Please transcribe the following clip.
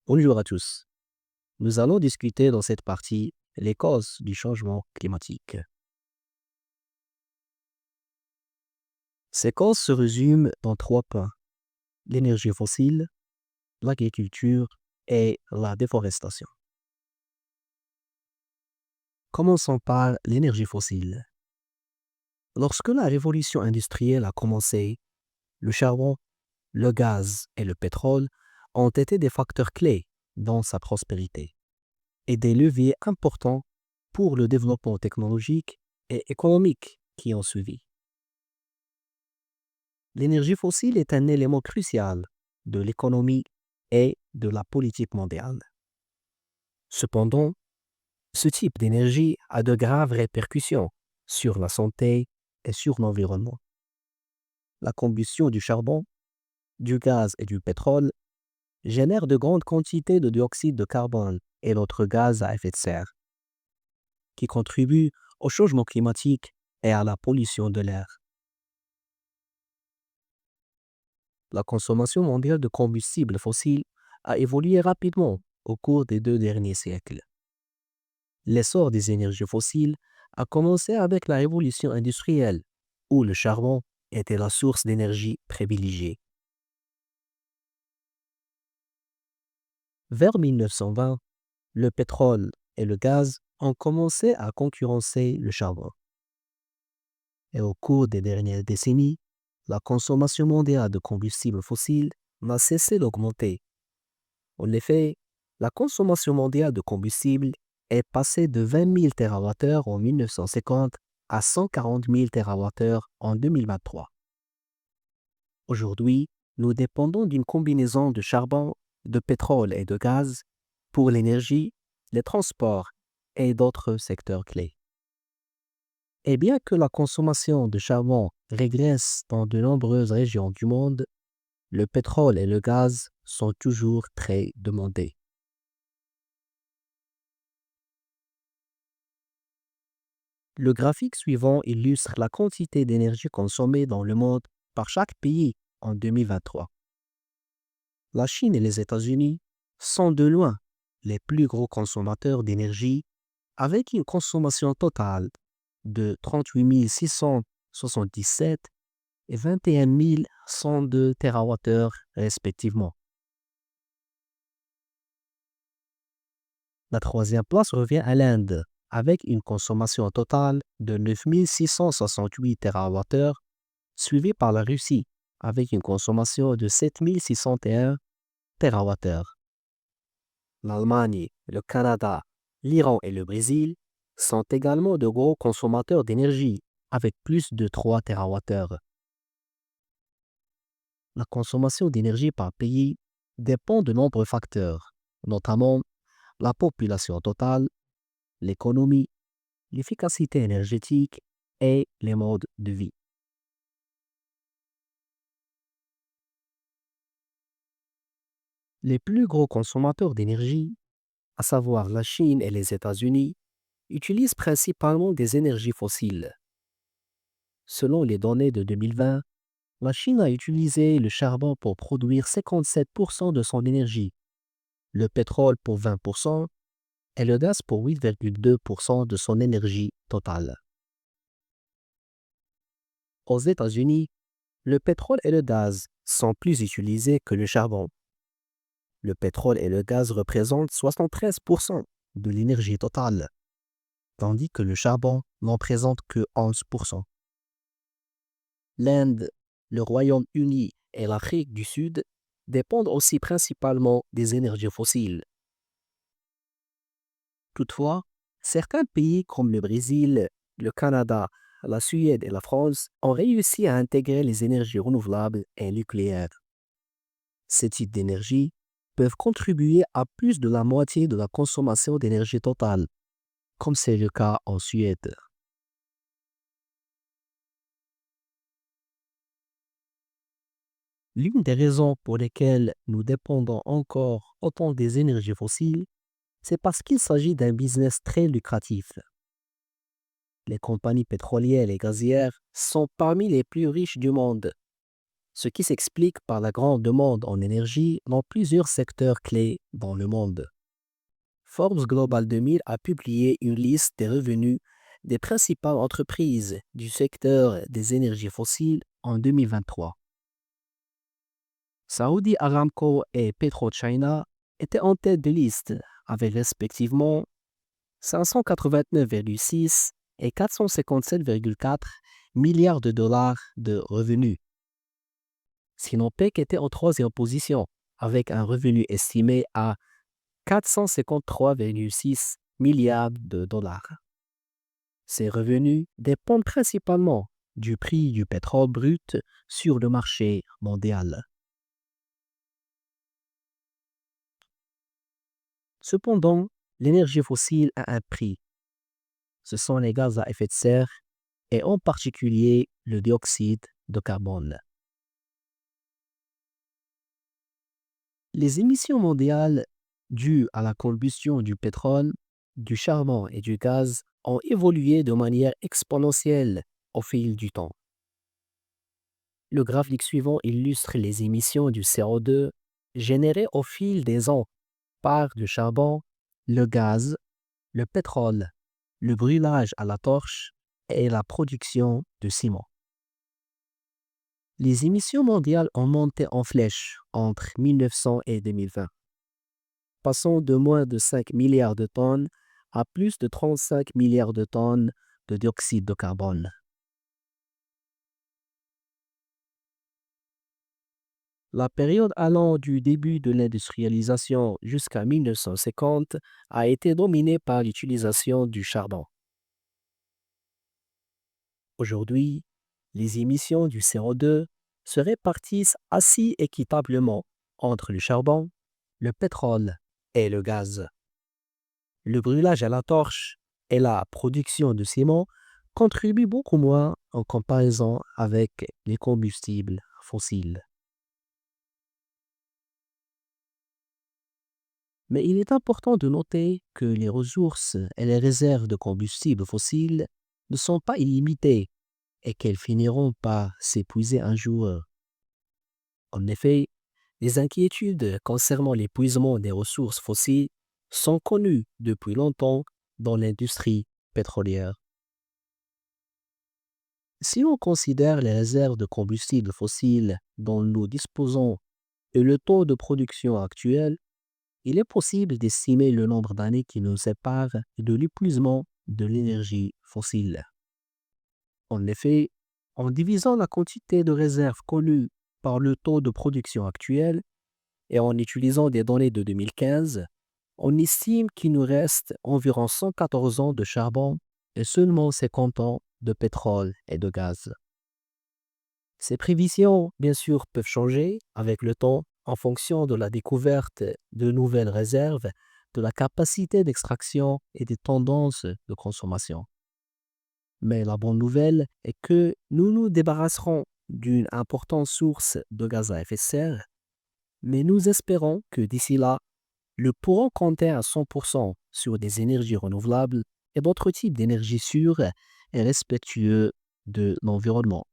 Bonjour à tous. Nous allons discuter dans cette partie les causes du changement climatique. Ces causes se résument dans trois points: l'énergie fossile, l'agriculture et la déforestation. Commençons par l'énergie fossile. Lorsque la révolution industrielle a commencé, le charbon, le gaz et le pétrole ont été des facteurs clés dans sa prospérité et des leviers importants pour le développement technologique et économique qui ont suivi. L'énergie fossile est un élément crucial de l'économie et de la politique mondiale. Cependant, ce type d'énergie a de graves répercussions sur la santé et sur l'environnement. La combustion du charbon, du gaz et du pétrole génère de grandes quantités de dioxyde de carbone et d'autres gaz à effet de serre, qui contribuent au changement climatique et à la pollution de l'air. La consommation mondiale de combustibles fossiles a évolué rapidement au cours des 2 derniers siècles. L'essor des énergies fossiles a commencé avec la révolution industrielle, où le charbon était la source d'énergie privilégiée. Vers 1920, le pétrole et le gaz ont commencé à concurrencer le charbon. Et au cours des dernières décennies, la consommation mondiale de combustibles fossiles n'a cessé d'augmenter. En effet, la consommation mondiale de combustible est passée de 20 000 TWh en 1950 à 140 000 TWh en 2023. Aujourd'hui, nous dépendons d'une combinaison de charbon, de pétrole et de gaz pour l'énergie, les transports et d'autres secteurs clés. Et bien que la consommation de charbon régresse dans de nombreuses régions du monde, le pétrole et le gaz sont toujours très demandés. Le graphique suivant illustre la quantité d'énergie consommée dans le monde par chaque pays en 2023. La Chine et les États-Unis sont de loin les plus gros consommateurs d'énergie, avec une consommation totale de 38 677 et 21 102 TWh respectivement. La troisième place revient à l'Inde, avec une consommation totale de 9 668 TWh, suivie par la Russie, avec une consommation de 7 601 TWh. L'Allemagne, le Canada, l'Iran et le Brésil sont également de gros consommateurs d'énergie, avec plus de 3 TWh. La consommation d'énergie par pays dépend de nombreux facteurs, notamment la population totale, l'économie, l'efficacité énergétique et les modes de vie. Les plus gros consommateurs d'énergie, à savoir la Chine et les États-Unis, utilisent principalement des énergies fossiles. Selon les données de 2020, la Chine a utilisé le charbon pour produire 57% de son énergie, le pétrole pour 20% et le gaz pour 8,2% de son énergie totale. Aux États-Unis, le pétrole et le gaz sont plus utilisés que le charbon. Le pétrole et le gaz représentent 73% de l'énergie totale, tandis que le charbon n'en présente que 11%. L'Inde, le Royaume-Uni et l'Afrique du Sud dépendent aussi principalement des énergies fossiles. Toutefois, certains pays comme le Brésil, le Canada, la Suède et la France ont réussi à intégrer les énergies renouvelables et nucléaires. Ces types d'énergie peuvent contribuer à plus de la moitié de la consommation d'énergie totale, comme c'est le cas en Suède. L'une des raisons pour lesquelles nous dépendons encore autant des énergies fossiles, c'est parce qu'il s'agit d'un business très lucratif. Les compagnies pétrolières et gazières sont parmi les plus riches du monde. ce qui s'explique par la grande demande en énergie dans plusieurs secteurs clés dans le monde. Forbes Global 2000 a publié une liste des revenus des principales entreprises du secteur des énergies fossiles en 2023. Saudi Aramco et PetroChina étaient en tête de liste avec respectivement 589,6 et 457,4 milliards de dollars de revenus. Sinopec était en troisième position avec un revenu estimé à 453,6 milliards de dollars. Ces revenus dépendent principalement du prix du pétrole brut sur le marché mondial. Cependant, l'énergie fossile a un prix. Ce sont les gaz à effet de serre et en particulier le dioxyde de carbone. Les émissions mondiales dues à la combustion du pétrole, du charbon et du gaz ont évolué de manière exponentielle au fil du temps. Le graphique suivant illustre les émissions du CO2 générées au fil des ans par le charbon, le gaz, le pétrole, le brûlage à la torche et la production de ciment. Les émissions mondiales ont monté en flèche entre 1900 et 2020, passant de moins de 5 milliards de tonnes à plus de 35 milliards de tonnes de dioxyde de carbone. La période allant du début de l'industrialisation jusqu'à 1950 a été dominée par l'utilisation du charbon. Aujourd'hui, les émissions du CO2 se répartissent assez équitablement entre le charbon, le pétrole et le gaz. Le brûlage à la torche et la production de ciment contribuent beaucoup moins en comparaison avec les combustibles fossiles. Mais il est important de noter que les ressources et les réserves de combustibles fossiles ne sont pas illimitées et qu'elles finiront par s'épuiser un jour. En effet, les inquiétudes concernant l'épuisement des ressources fossiles sont connues depuis longtemps dans l'industrie pétrolière. Si on considère les réserves de combustibles fossiles dont nous disposons et le taux de production actuel, il est possible d'estimer le nombre d'années qui nous séparent de l'épuisement de l'énergie fossile. En effet, en divisant la quantité de réserves connues par le taux de production actuel et en utilisant des données de 2015, on estime qu'il nous reste environ 114 ans de charbon et seulement 50 ans de pétrole et de gaz. Ces prévisions, bien sûr, peuvent changer avec le temps en fonction de la découverte de nouvelles réserves, de la capacité d'extraction et des tendances de consommation. Mais la bonne nouvelle est que nous nous débarrasserons d'une importante source de gaz à effet de serre, mais nous espérons que d'ici là, nous pourrons compter à 100% sur des énergies renouvelables et d'autres types d'énergie sûres et respectueux de l'environnement.